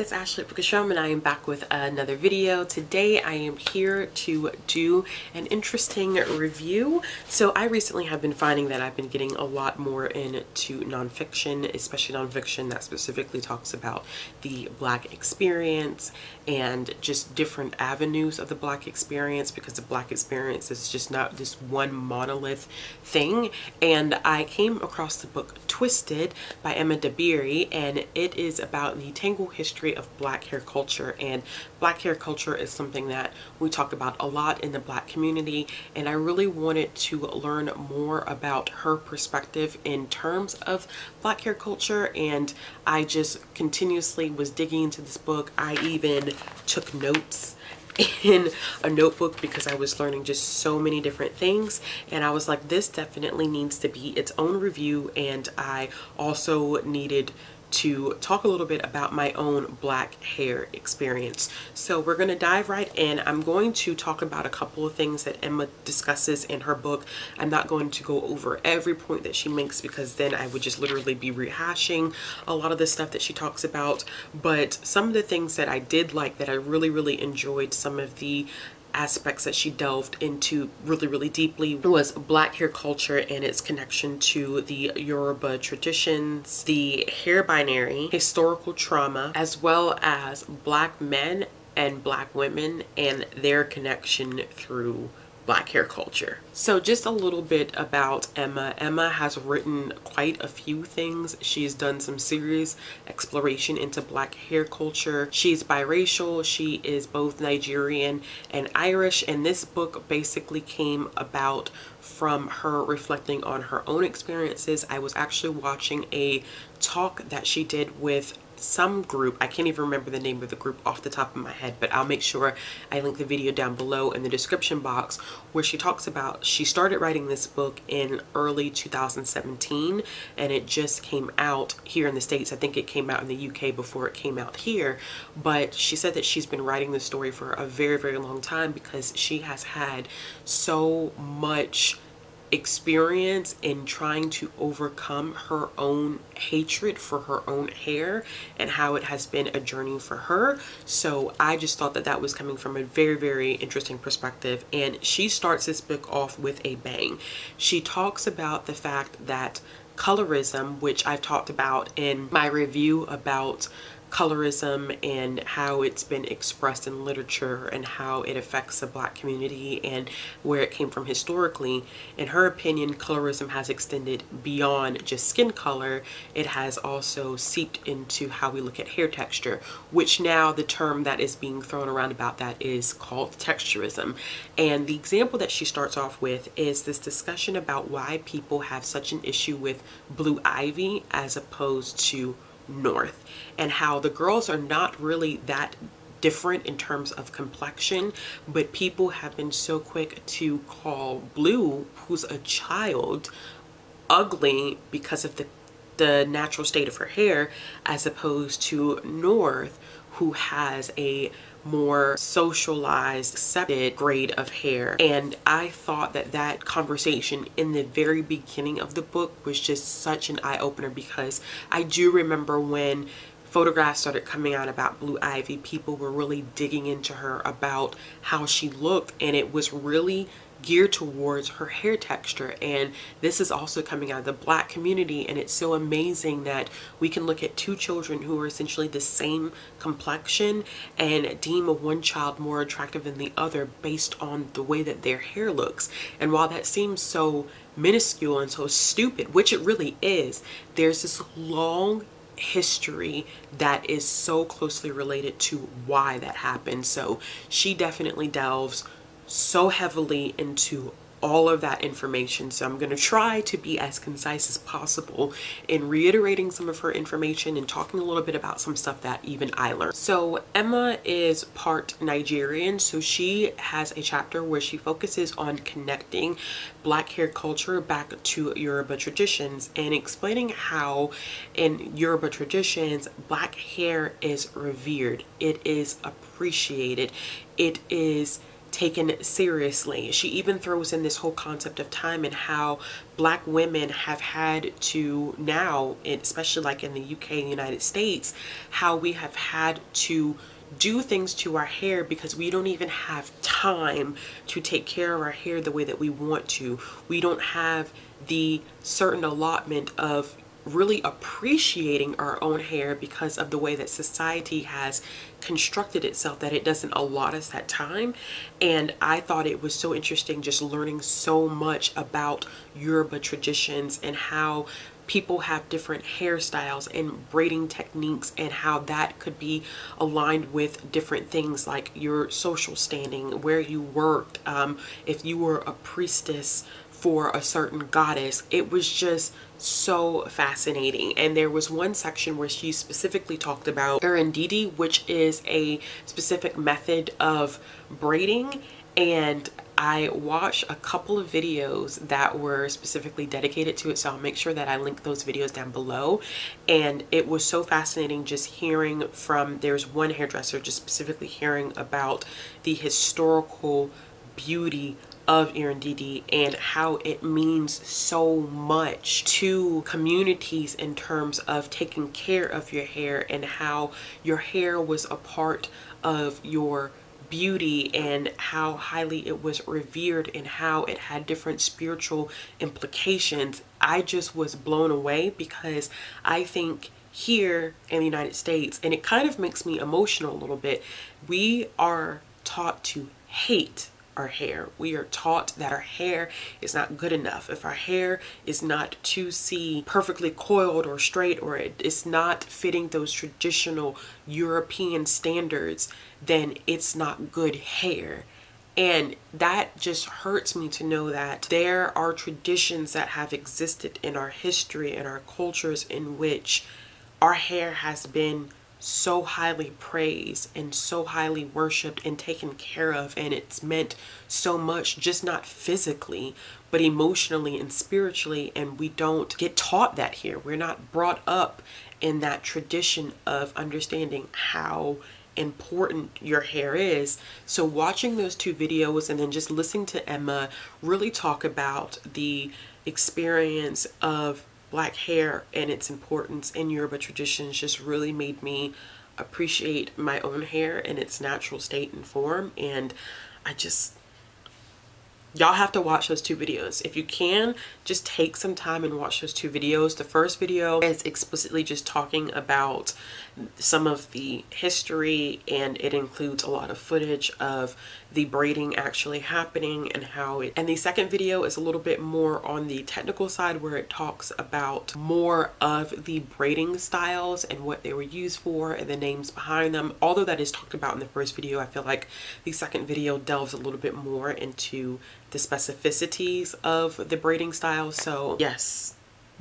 it's Ashley and I am back with another video. Today I am here to do an interesting review. So I recently have been finding that I've been getting a lot more into nonfiction, especially nonfiction that specifically talks about the Black experience and just different avenues of the Black experience, because the Black experience is just not this one monolith thing. And I came across the book Twisted by Emma Dabiri, and it is about the tangled history of Black hair culture. And Black hair culture is something that we talk about a lot in the Black community, and I really wanted to learn more about her perspective in terms of Black hair culture. And I just continuously was digging into this book. I even took notes in a notebook because I was learning just so many different things, and I was like, this definitely needs to be its own review. And I also needed to talk a little bit about my own Black hair experience. So we're going to dive right in. I'm going to talk about a couple of things that Emma discusses in her book. I'm not going to go over every point that she makes, because then I would just literally be rehashing a lot of the stuff that she talks about. But some of the things that I did like, that I really enjoyed, some of the aspects that she delved into really deeply, was Black hair culture and its connection to the Yoruba traditions, the hair binary, historical trauma, as well as Black men and Black women and their connection through Black hair culture. So just a little bit about Emma. Emma has written quite a few things. She's done some serious exploration into Black hair culture. She's biracial. She is both Nigerian and Irish, and this book basically came about from her reflecting on her own experiences. I was actually watching a talk that she did with some group. I can't even remember the name of the group off the top of my head, but I'll make sure I link the video down below in the description box, where she talks about she started writing this book in early 2017 and it just came out here in the States. I think it came out in the UK before it came out here, but she said that she's been writing this story for a very long time because she has had so much experience in trying to overcome her own hatred for her own hair and how it has been a journey for her. So I just thought that that was coming from a very interesting perspective, and she starts this book off with a bang. She talks about the fact that colorism, which I've talked about in my review about colorism and how it's been expressed in literature and how it affects the Black community and where it came from historically. In her opinion, colorism has extended beyond just skin color. It has also seeped into how we look at hair texture, which now the term that is being thrown around about that is called texturism. And the example that she starts off with is this discussion about why people have such an issue with blue ivy as opposed to North, and how the girls are not really that different in terms of complexion, but people have been so quick to call Blue, who's a child, ugly because of the natural state of her hair, as opposed to North, who has a more socialized, accepted grade of hair. And I thought that that conversation in the very beginning of the book was just such an eye-opener, because I do remember when photographs started coming out about Blue Ivy, people were really digging into her about how she looked, and it was really geared towards her hair texture. And this is also coming out of the Black community, and it's so amazing that we can look at two children who are essentially the same complexion and deem one child more attractive than the other based on the way that their hair looks. And while that seems so minuscule and so stupid, which it really is, there's this long history that is so closely related to why that happened. So she definitely delves so heavily into all of that information. So I'm going to try to be as concise as possible in reiterating some of her information and talking a little bit about some stuff that even I learned. So Emma is part Nigerian, so she has a chapter where she focuses on connecting Black hair culture back to Yoruba traditions and explaining how in Yoruba traditions Black hair is revered, it is appreciated, it is taken seriously. She even throws in this whole concept of time and how Black women have had to now, especially like in the UK and United States, how we have had to do things to our hair because we don't even have time to take care of our hair the way that we want to. We don't have the certain allotment of really appreciating our own hair because of the way that society has constructed itself, that it doesn't allot us that time. And I thought it was so interesting just learning so much about Yoruba traditions and how people have different hairstyles and braiding techniques, and how that could be aligned with different things like your social standing, where you worked, if you were a priestess for a certain goddess. It was just so fascinating. And there was one section where she specifically talked about Irandidi, which is a specific method of braiding, and I watched a couple of videos that were specifically dedicated to it, so I'll make sure that I link those videos down below. And it was so fascinating just hearing from, there's one hairdresser just specifically hearing about the historical beauty of Irandidi and how it means so much to communities in terms of taking care of your hair, and how your hair was a part of your beauty and how highly it was revered and how it had different spiritual implications. I just was blown away because I think here in the United States, and it kind of makes me emotional a little bit, we are taught to hate our hair. We are taught that our hair is not good enough. If our hair is not 2C perfectly coiled or straight, or it's not fitting those traditional European standards, then it's not good hair. And that just hurts me to know that there are traditions that have existed in our history and our cultures in which our hair has been so highly praised and so highly worshipped and taken care of, and it's meant so much, just not physically but emotionally and spiritually, and we don't get taught that here. We're not brought up in that tradition of understanding how important your hair is. So watching those two videos and then just listening to Emma really talk about the experience of Black hair and its importance in Yoruba traditions just really made me appreciate my own hair in its natural state and form. And y'all have to watch those two videos. If you can, just take some time and watch those two videos. The first video is explicitly just talking about some of the history, and it includes a lot of footage of the braiding actually happening and how it, and the second video is a little bit more on the technical side, where it talks about more of the braiding styles and what they were used for and the names behind them. Although that is talked about in the first video, I feel like the second video delves a little bit more into the specificities of the braiding style. So yes,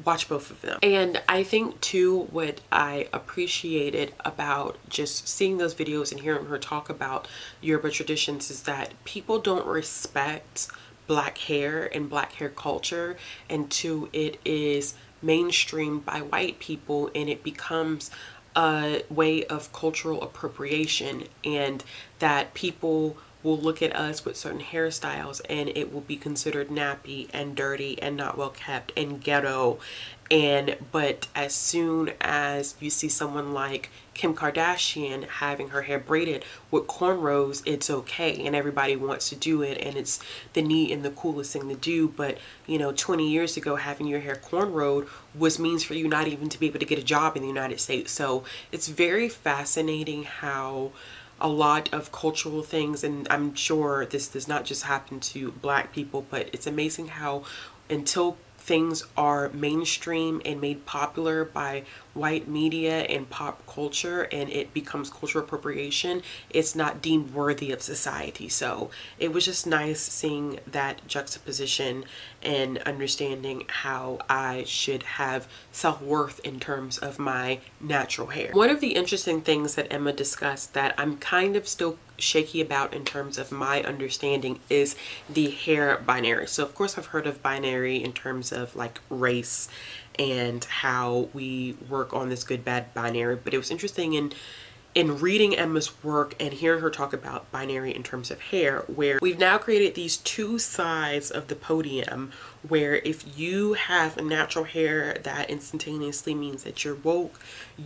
watch both of them. And I think too, what I appreciated about just seeing those videos and hearing her talk about Yoruba traditions is that people don't respect Black hair and Black hair culture until it is mainstreamed by white people and it becomes a way of cultural appropriation, and that people will look at us with certain hairstyles and it will be considered nappy and dirty and not well kept and ghetto. But as soon as you see someone like Kim Kardashian having her hair braided with cornrows, it's okay and everybody wants to do it and it's the neat and the coolest thing to do. But you know, 20 years ago, having your hair cornrowed was means for you not even to be able to get a job in the United States. So it's very fascinating how a lot of cultural things, and I'm sure this does not just happen to Black people, but it's amazing how until things are mainstream and made popular by white media and pop culture and it becomes cultural appropriation, it's not deemed worthy of society. So it was just nice seeing that juxtaposition and understanding how I should have self-worth in terms of my natural hair. One of the interesting things that Emma discussed that I'm kind of still shaky about in terms of my understanding is the hair binary. So of course I've heard of binary in terms of like race and how we work on this good bad binary, but it was interesting in in reading Emma's work and hearing her talk about binary in terms of hair, where we've now created these two sides of the podium, where if you have natural hair, that instantaneously means that you're woke,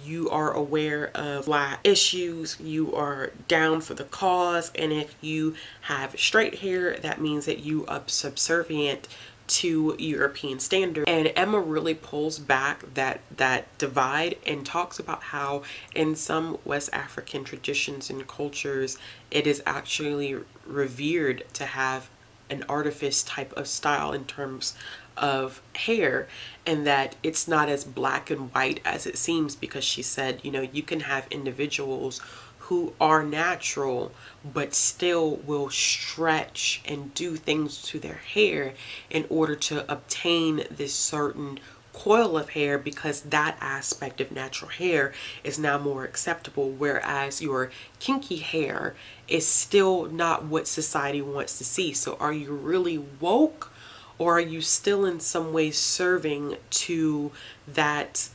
you are aware of Black issues, you are down for the cause, and if you have straight hair, that means that you are subservient to European standard. And Emma really pulls back that divide and talks about how in some West African traditions and cultures it is actually revered to have an artifice type of style in terms of hair, and that it's not as black and white as it seems, because she said, you know, you can have individuals who are natural but still will stretch and do things to their hair in order to obtain this certain coil of hair, because that aspect of natural hair is now more acceptable, whereas your kinky hair is still not what society wants to see. So are you really woke, or are you still in some way serving to that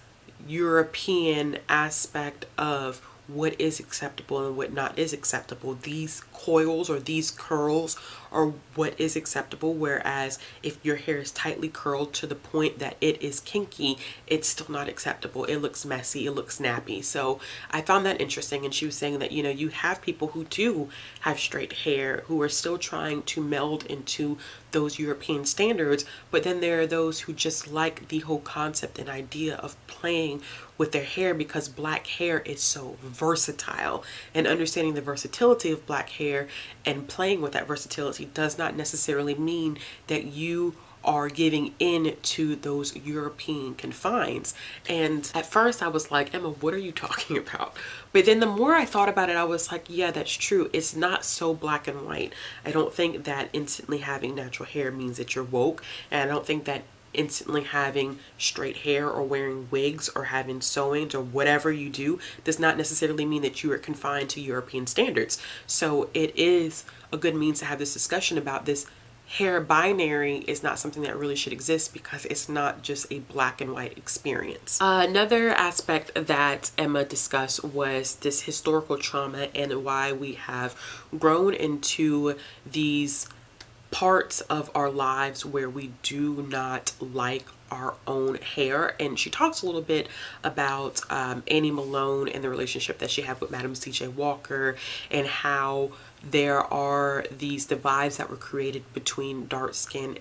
European aspect of what is acceptable and what not is acceptable? These coils or these curls are what is acceptable, whereas if your hair is tightly curled to the point that it is kinky, it's still not acceptable. It looks messy, it looks snappy. So I found that interesting, and she was saying that, you know, you have people who do have straight hair who are still trying to meld into those European standards, but then there are those who just like the whole concept and idea of playing with their hair, because Black hair is so versatile, and understanding the versatility of Black hair and playing with that versatility does not necessarily mean that you are giving in to those European confines. And at first I was like, Emma, what are you talking about? But then the more I thought about it, I was like, yeah, that's true. It's not so black and white. I don't think that instantly having natural hair means that you're woke, and I don't think that instantly having straight hair or wearing wigs or having sewings or whatever you do does not necessarily mean that you are confined to European standards. So it is a good means to have this discussion about this. Hair binary is not something that really should exist, because it's not just a black and white experience. Another aspect that Emma discussed was this historical trauma and why we have grown into these parts of our lives where we do not like our own hair. And she talks a little bit about Annie Malone and the relationship that she had with Madam C.J. Walker, and how there are these divides that were created between dark skin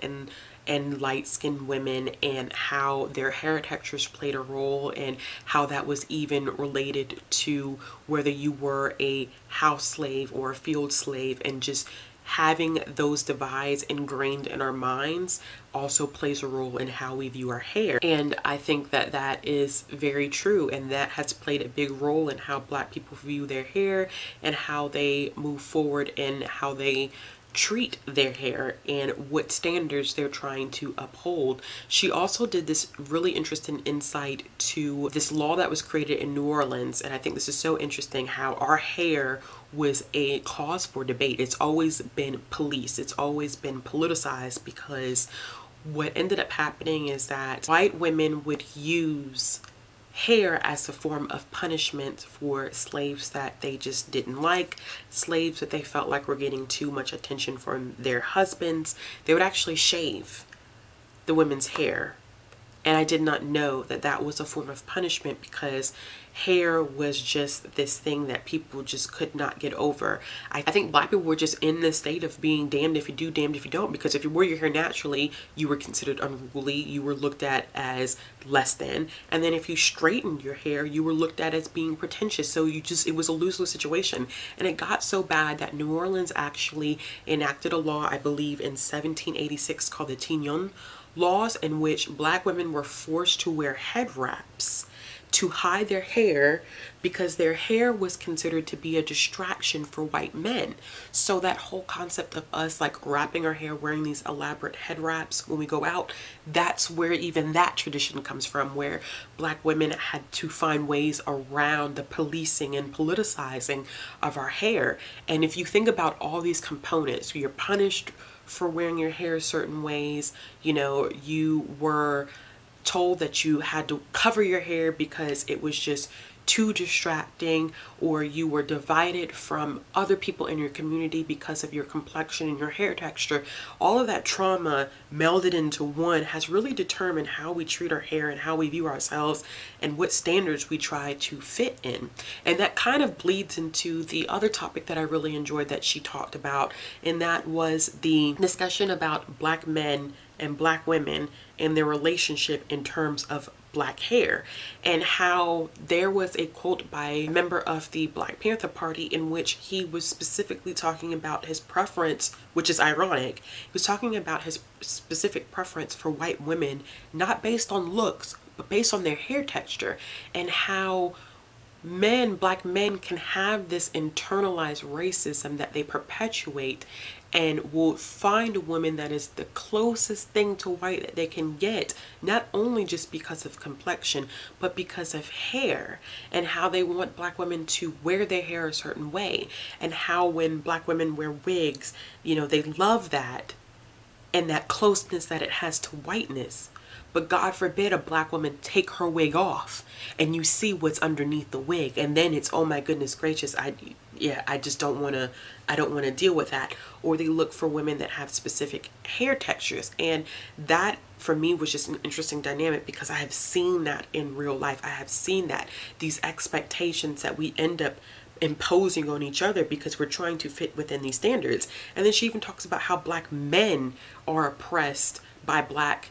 and light-skinned women, and how their hair textures played a role, and how that was even related to whether you were a house slave or a field slave, and just having those divides ingrained in our minds also plays a role in how we view our hair. And I think that that is very true, and that has played a big role in how Black people view their hair and how they move forward and how they treat their hair and what standards they're trying to uphold. She also did this really interesting insight to this law that was created in New Orleans, and I think this is so interesting, how our hair was a cause for debate. It's always been policed, it's always been politicized, because what ended up happening is that white women would use hair as a form of punishment for slaves that they just didn't like, slaves that they felt like were getting too much attention from their husbands. They would actually shave the women's hair. And I did not know that that was a form of punishment, because hair was just this thing that people just could not get over. I think Black people were just in this state of being damned if you do, damned if you don't, because if you wore your hair naturally, you were considered unruly, you were looked at as less than, and then if you straightened your hair, you were looked at as being pretentious. So it was a lose-lose situation. And it got so bad that New Orleans actually enacted a law, I believe in 1786, called the Tignon laws, in which Black women were forced to wear head wraps to hide their hair, because their hair was considered to be a distraction for white men. So that whole concept of us like wrapping our hair, wearing these elaborate head wraps when we go out, that's where even that tradition comes from, where Black women had to find ways around the policing and politicizing of our hair. And if you think about all these components, you're punished for wearing your hair certain ways, you know, you were told that you had to cover your hair because it was just too distracting, or you were divided from other people in your community because of your complexion and your hair texture, all of that trauma melded into one has really determined how we treat our hair and how we view ourselves and what standards we try to fit in. And that kind of bleeds into the other topic that I really enjoyed that she talked about, and that was the discussion about Black men and Black women and their relationship in terms of Black hair, and how there was a quote by a member of the Black Panther Party in which he was specifically talking about his preference, which is ironic. He was talking about his specific preference for white women, not based on looks, but based on their hair texture, and how Black men can have this internalized racism that they perpetuate and will find a woman that is the closest thing to white that they can get, not only just because of complexion, but because of hair, and how they want Black women to wear their hair a certain way, and how when Black women wear wigs, you know, they love that and that closeness that it has to whiteness. But God forbid a Black woman take her wig off and you see what's underneath the wig, and then it's, oh my goodness gracious, I just don't want to deal with that. Or they look for women that have specific hair textures, and that for me was just an interesting dynamic because I have seen that in real life. I have seen that, these expectations that we end up imposing on each other because we're trying to fit within these standards. And then she even talks about how Black men are oppressed by Black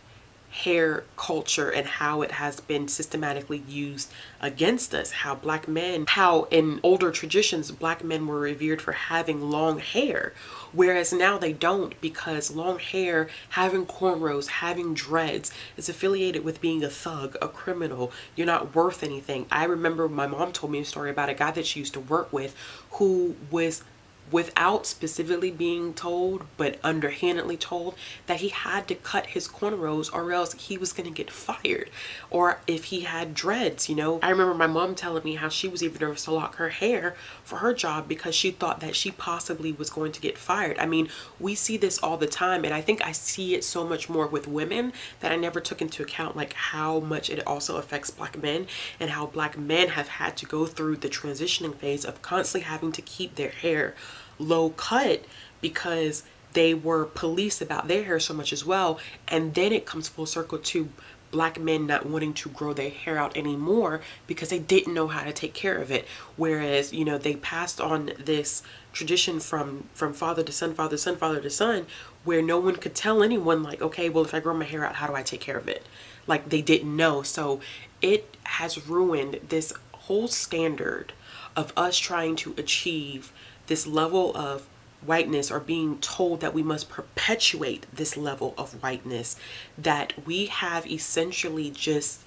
hair culture and how it has been systematically used against us. How Black men, how in older traditions Black men were revered for having long hair, whereas now they don't, because long hair, having cornrows, having dreads is affiliated with being a thug, a criminal. You're not worth anything. I remember my mom told me a story about a guy that she used to work with who was, without specifically being told, but underhandedly told, that he had to cut his cornrows or else he was going to get fired. Or if he had dreads, you know. I remember my mom telling me how she was even nervous to lock her hair for her job because she thought that she possibly was going to get fired. I mean, we see this all the time, and I think I see it so much more with women that I never took into account, like how much it also affects Black men, and how Black men have had to go through the transitioning phase of constantly having to keep their hair low cut because they were policed about their hair so much as well. And then it comes full circle to Black men not wanting to grow their hair out anymore because they didn't know how to take care of it. Whereas, you know, they passed on this tradition from father to son, father to son, father to son, where no one could tell anyone, like, okay, well, if I grow my hair out, how do I take care of it? Like, they didn't know. So it has ruined this whole standard of us trying to achieve this level of whiteness, or being told that we must perpetuate this level of whiteness, that we have essentially just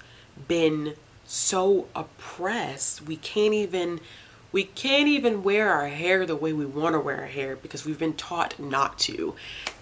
been so oppressed. We can't even wear our hair the way we want to wear our hair because we've been taught not to.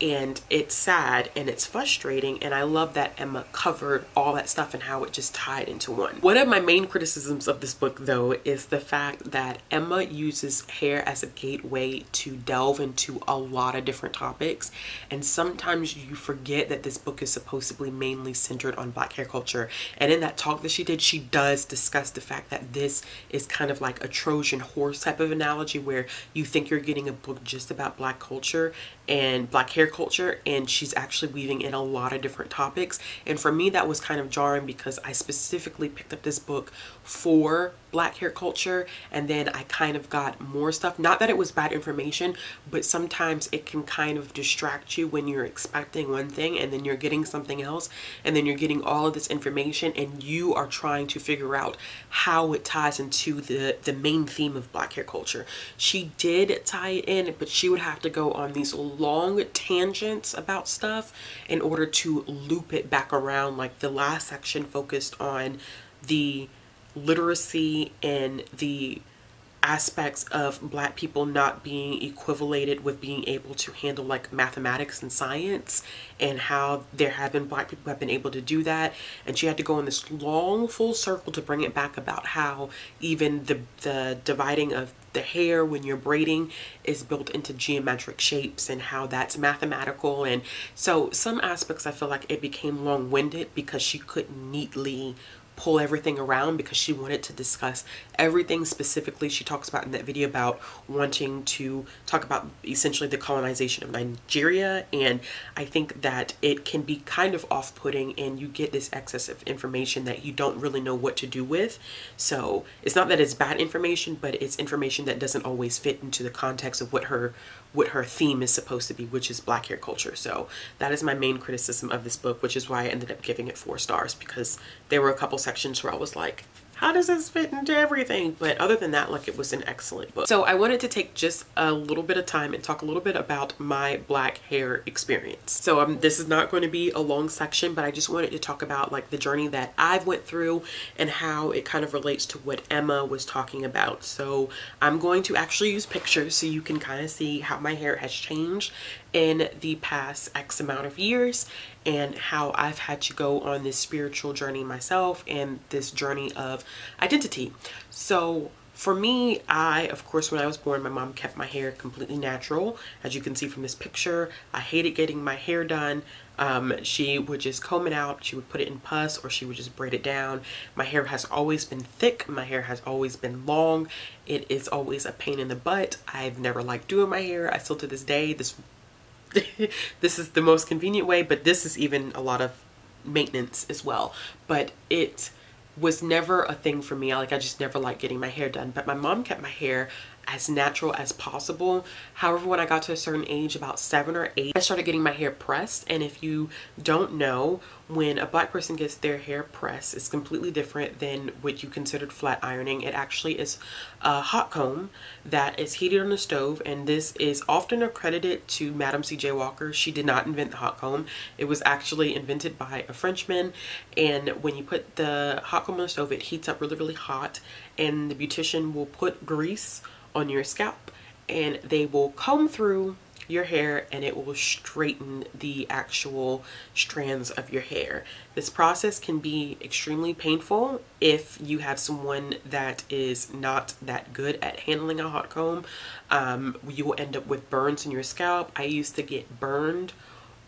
And it's sad and it's frustrating, and I love that Emma covered all that stuff and how it just tied into one. One of my main criticisms of this book, though, is the fact that Emma uses hair as a gateway to delve into a lot of different topics, and sometimes you forget that this book is supposed to be mainly centered on Black hair culture. And in that talk that she did, she does discuss the fact that this is kind of like a Trojan horse type of analogy, where you think you're getting a book just about Black culture and Black hair culture, and she's actually weaving in a lot of different topics. And for me, that was kind of jarring because I specifically picked up this book for Black hair culture, and then I kind of got more stuff. Not that it was bad information, but sometimes it can kind of distract you when you're expecting one thing and then you're getting something else, and then you're getting all of this information and you are trying to figure out how it ties into the main theme of Black hair culture. She did tie it in, but she would have to go on these long tangents about stuff in order to loop it back around. Like the last section focused on the literacy and the aspects of Black people not being equivalated with being able to handle like mathematics and science, and how there have been Black people who have been able to do that. And she had to go in this long full circle to bring it back about how even the dividing of the hair when you're braiding is built into geometric shapes and how that's mathematical. And so some aspects I feel like it became long-winded because she couldn't neatly pull everything around because she wanted to discuss everything specifically. She talks about in that video about wanting to talk about essentially the colonization of Nigeria, and I think that it can be kind of off-putting and you get this excess of information that you don't really know what to do with. So it's not that it's bad information, but it's information that doesn't always fit into the context of what her theme is supposed to be, which is Black hair culture. So that is my main criticism of this book, which is why I ended up giving it 4 stars, because there were a couple sections where I was like, how does this fit into everything? But other than that, like, it was an excellent book. So I wanted to take just a little bit of time and talk a little bit about my Black hair experience. So this is not going to be a long section, but I just wanted to talk about like the journey that I've went through and how it kind of relates to what Emma was talking about. So I'm going to actually use pictures so you can kind of see how my hair has changed in the past X amount of years, and how I've had to go on this spiritual journey myself and this journey of identity. So for me, of course, when I was born, my mom kept my hair completely natural. As you can see from this picture, I hated getting my hair done. She would just comb it out, she would put it in pus, or she would just braid it down. My hair has always been thick, my hair has always been long. It is always a pain in the butt. I've never liked doing my hair. I still to this day, this is the most convenient way, but this is even a lot of maintenance as well. But it was never a thing for me. I just never liked getting my hair done. But my mom kept my hair as natural as possible. However, when I got to a certain age, about 7 or 8, I started getting my hair pressed. And if you don't know, when a Black person gets their hair pressed, it's completely different than what you considered flat ironing. It actually is a hot comb that is heated on the stove, and this is often accredited to Madam C.J. Walker. She did not invent the hot comb. It was actually invented by a Frenchman, and when you put the hot comb on the stove, it heats up really, really hot, and the beautician will put grease on your scalp and they will comb through your hair and it will straighten the actual strands of your hair. This process can be extremely painful if you have someone that is not that good at handling a hot comb. You will end up with burns in your scalp. I used to get burned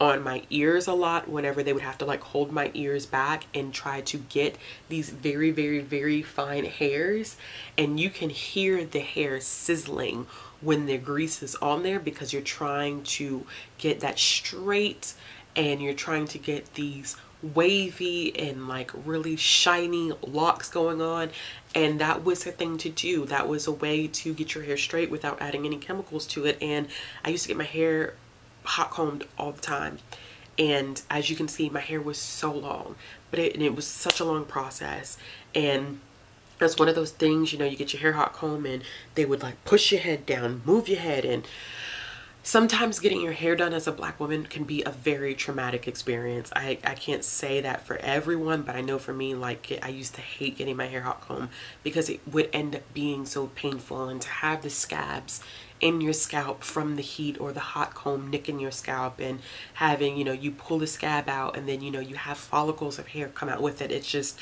on my ears a lot whenever they would have to like hold my ears back and try to get these very, very, very fine hairs, and you can hear the hair sizzling when the grease is on there because you're trying to get that straight and you're trying to get these wavy and like really shiny locks going on. And that was a thing to do. That was a way to get your hair straight without adding any chemicals to it. And I used to get my hair hot combed all the time, and as you can see, my hair was so long, but it was such a long process. And that's one of those things, you know, you get your hair hot combed and they would like push your head down, move your head, and sometimes getting your hair done as a Black woman can be a very traumatic experience. I can't say that for everyone, but I know for me, like, I used to hate getting my hair hot combed because it would end up being so painful, and to have the scabs in your scalp from the heat or the hot comb nicking your scalp and having, you know, you pull the scab out and then, you know, you have follicles of hair come out with it. It's just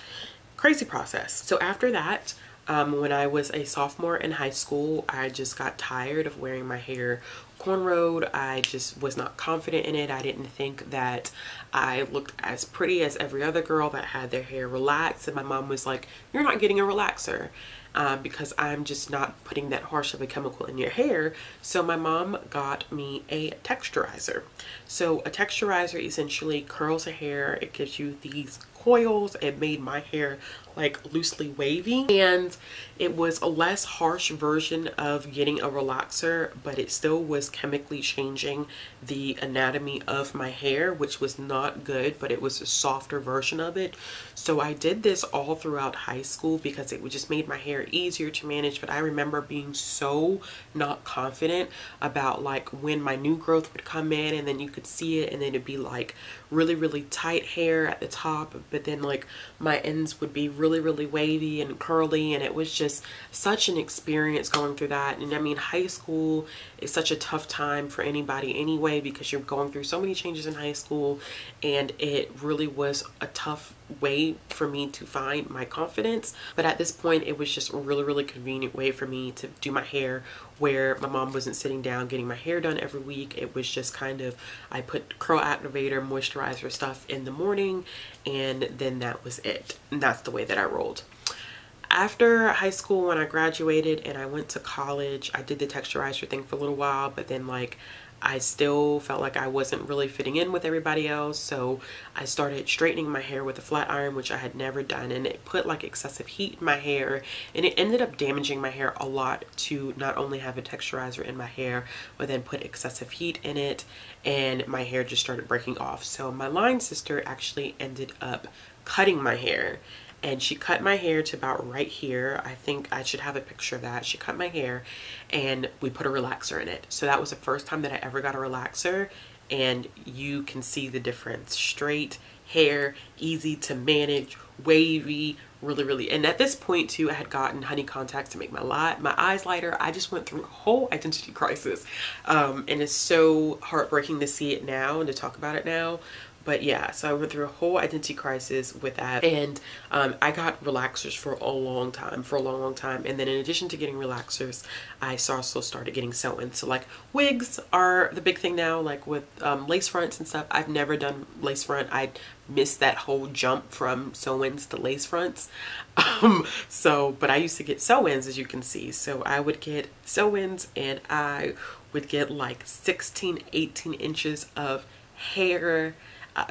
crazy process. So after that, when I was a sophomore in high school, I just got tired of wearing my hair cornrowed. I just was not confident in it. I didn't think that I looked as pretty as every other girl that had their hair relaxed, and my mom was like, you're not getting a relaxer. Because I'm just not putting that harsh of a chemical in your hair. So my mom got me a texturizer. So a texturizer essentially curls the hair. It gives you these coils. It made my hair like loosely wavy, and it was a less harsh version of getting a relaxer, but it still was chemically changing the anatomy of my hair, which was not good, but it was a softer version of it. So I did this all throughout high school because it just made my hair easier to manage. But I remember being so not confident about like when my new growth would come in, and then you could see it, and then it'd be like really, really tight hair at the top, but then like my ends would be really, really wavy and curly, and it was just such an experience going through that. And I mean, high school is such a tough time for anybody anyway, because you're going through so many changes in high school, and it really was a tough way for me to find my confidence, but at this point it was just a really convenient way for me to do my hair, where my mom wasn't sitting down getting my hair done every week. It was just kind of, I put curl activator, moisturizer stuff in the morning, and then that was it. And that's the way that I rolled. After high school, when I graduated and I went to college, I did the texturizer thing for a little while, but then like I still felt like I wasn't really fitting in with everybody else, so I started straightening my hair with a flat iron, which I had never done, and it put like excessive heat in my hair, and it ended up damaging my hair a lot to not only have a texturizer in my hair, but then put excessive heat in it, and my hair just started breaking off. So my line sister actually ended up cutting my hair, and she cut my hair to about right here. I think I should have a picture of that. She cut my hair and we put a relaxer in it. So that was the first time that I ever got a relaxer, and you can see the difference. Straight hair, easy to manage, wavy, really. And at this point too, I had gotten honey contacts to make my eyes lighter. I just went through a whole identity crisis. And it's so heartbreaking to see it now and to talk about it now. But yeah, so I went through a whole identity crisis with that, and I got relaxers for a long time. And then in addition to getting relaxers, I also started getting sew-ins. So like wigs are the big thing now, like with lace fronts and stuff. I've never done lace front. I missed that whole jump from sew-ins to lace fronts. But I used to get sew-ins, as you can see. So I would get sew-ins, and I would get like 16-18 inches of hair,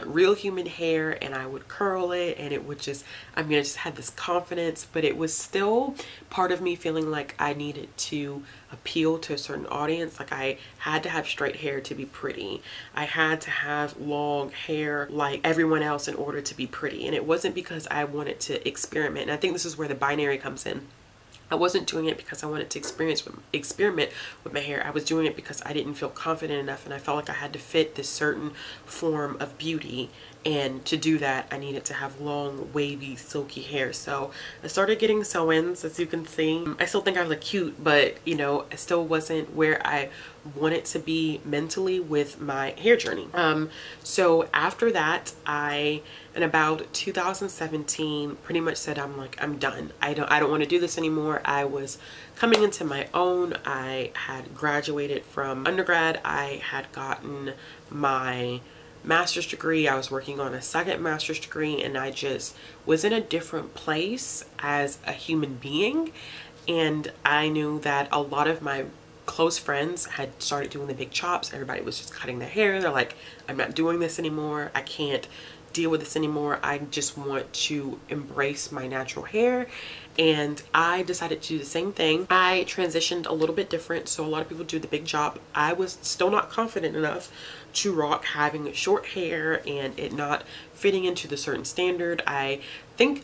real human hair, and I would curl it, and it would just, I mean, I just had this confidence, but it was still part of me feeling like I needed to appeal to a certain audience. Like I had to have straight hair to be pretty. I had to have long hair like everyone else in order to be pretty. And it wasn't because I wanted to experiment. And I think this is where the binary comes in. I wasn't doing it because I wanted to experiment with my hair. I was doing it because I didn't feel confident enough, and I felt like I had to fit this certain form of beauty. And to do that, I needed to have long, wavy, silky hair. So I started getting sew-ins, as you can see. I still think I look cute, but you know, I still wasn't where I wanted to be mentally with my hair journey. So after that, in about 2017, pretty much said, I'm done. I don't want to do this anymore. I was coming into my own. I had graduated from undergrad. I had gotten my master's degree. I was working on a second master's degree, and I just was in a different place as a human being. And I knew that a lot of my close friends had started doing the big chops. Everybody was just cutting their hair. They're like, I'm not doing this anymore. I can't deal with this anymore. I just want to embrace my natural hair. And I decided to do the same thing. I transitioned a little bit different. So a lot of people do the big chop. I was still not confident enough to rock having short hair and it not fitting into the certain standard. I think,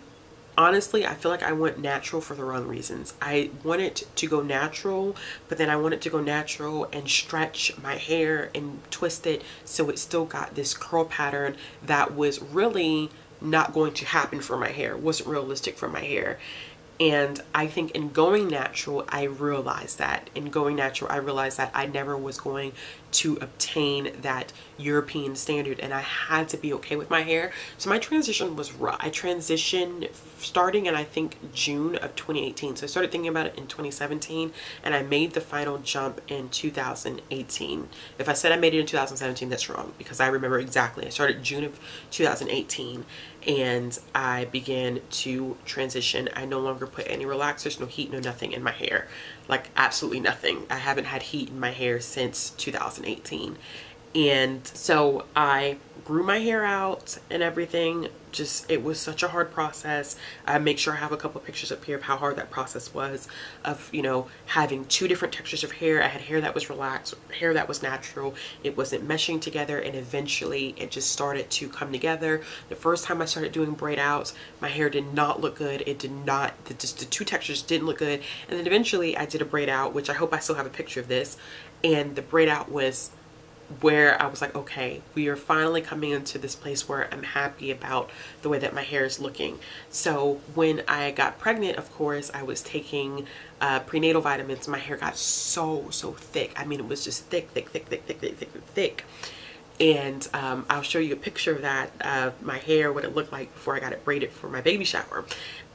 honestly, I feel like I went natural for the wrong reasons. I wanted to go natural, but then I wanted to go natural and stretch my hair and twist it so it still got this curl pattern that was really not going to happen for my hair. It wasn't realistic for my hair. And I think in going natural, I realized that. In going natural, I realized that I never was going to obtain that European standard, and I had to be okay with my hair. So my transition was rough. I transitioned starting in, I think, June of 2018. So I started thinking about it in 2017, and I made the final jump in 2018. If I said I made it in 2017, that's wrong, because I remember exactly. I started June of 2018. And I began to transition. I no longer put any relaxers, no heat, no nothing in my hair. Like absolutely nothing. I haven't had heat in my hair since 2018. And so I grew my hair out and everything. Just, it was such a hard process. I make sure I have a couple of pictures up here of how hard that process was, of, you know, having two different textures of hair. I had hair that was relaxed, hair that was natural. It wasn't meshing together, and eventually it just started to come together. The first time I started doing braid outs, my hair did not look good. It did not, just the two textures didn't look good. And then eventually I did a braid out, which I hope I still have a picture of this. And the braid out was where I was like, okay, we are finally coming into this place where I'm happy about the way that my hair is looking. So when I got pregnant, of course, I was taking prenatal vitamins. My hair got so thick. I mean, it was just thick. And I'll show you a picture of that, my hair, what it looked like before I got it braided for my baby shower.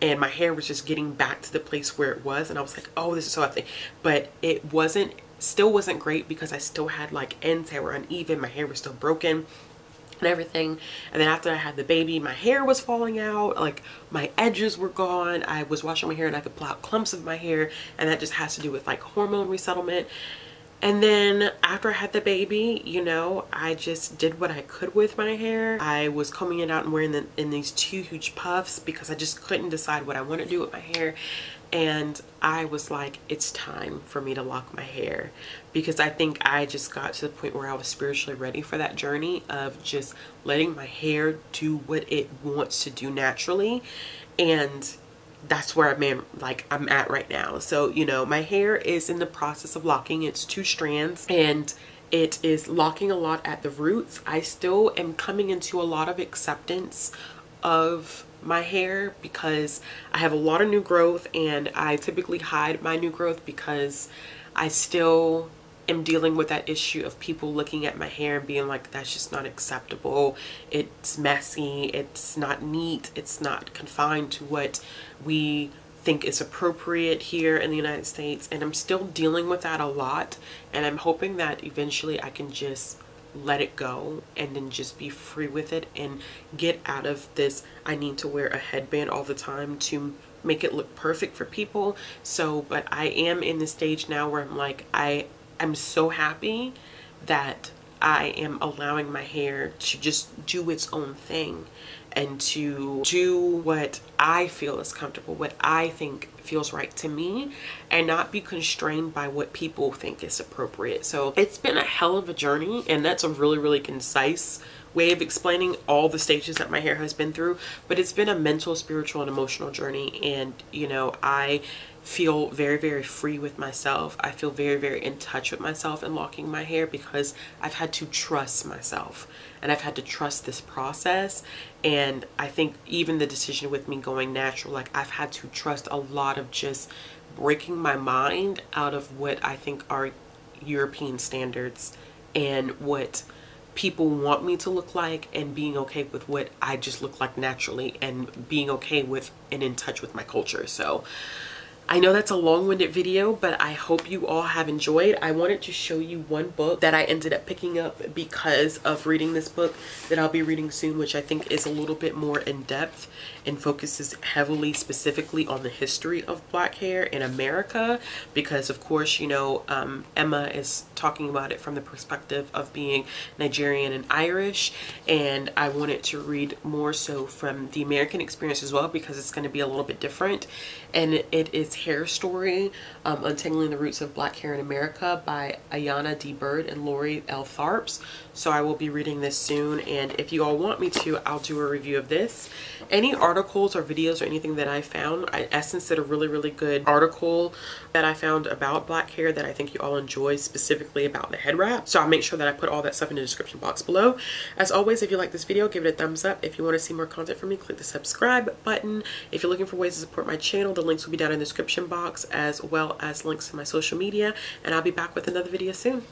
And my hair was just getting back to the place where it was, and I was like, oh, this is so healthy. But it wasn't, still wasn't great, because I still had like ends that were uneven. My hair was still broken and everything. And then after I had the baby, my hair was falling out, like my edges were gone. I was washing my hair and I could pull out clumps of my hair, and that just has to do with like hormone resettlement. And then after I had the baby, you know, I just did what I could with my hair. I was combing it out and wearing in these 2 huge puffs, because I just couldn't decide what I want to do with my hair. And I was like, it's time for me to lock my hair, because I think I just got to the point where I was spiritually ready for that journey of just letting my hair do what it wants to do naturally. And that's where I'm at right now. So, you know, my hair is in the process of locking. It's 2 strands, and it is locking a lot at the roots. I still am coming into a lot of acceptance of my hair, because I have a lot of new growth, and I typically hide my new growth because I still am dealing with that issue of people looking at my hair and being like, that's just not acceptable, it's messy, it's not neat, it's not confined to what we think is appropriate here in the United States. And I'm still dealing with that a lot, and I'm hoping that eventually I can just let it go and then just be free with it and get out of this I need to wear a headband all the time to make it look perfect for people. So, but I am in the stage now where I'm like, I'm so happy that I am allowing my hair to just do its own thing and to do what I feel is comfortable, what I think feels right to me, and not be constrained by what people think is appropriate. So it's been a hell of a journey, and that's a really, really concise way of explaining all the stages that my hair has been through. But it's been a mental, spiritual, and emotional journey. And, you know, I feel very, very free with myself. I feel very, very in touch with myself in locking my hair, because I've had to trust myself and I've had to trust this process. And I think even the decision with me going natural, like I've had to trust a lot of just breaking my mind out of what I think are European standards and what people want me to look like, and being okay with what I just look like naturally, and being okay with and in touch with my culture. So I know that's a long-winded video, but I hope you all have enjoyed. I wanted to show you one book that I ended up picking up because of reading this book that I'll be reading soon, which I think is a little bit more in depth and focuses heavily specifically on the history of black hair in America, because of course, you know, Emma is talking about it from the perspective of being Nigerian and Irish, and I wanted to read more so from the American experience as well, because it's going to be a little bit different. And it is Hair Story, Untangling the Roots of Black Hair in America by Ayana D. Bird and Lori L. Tharps. So I will be reading this soon, and if you all want me to, I'll do a review of this. Any articles or videos or anything that I found, Essence did a really, really good article that I found about black hair that I think you all enjoy, specifically about the head wrap. So I'll make sure that I put all that stuff in the description box below. As always, if you like this video, give it a thumbs up. If you want to see more content from me, click the subscribe button. If you're looking for ways to support my channel, the links will be down in the description box, as well as links to my social media, and I'll be back with another video soon.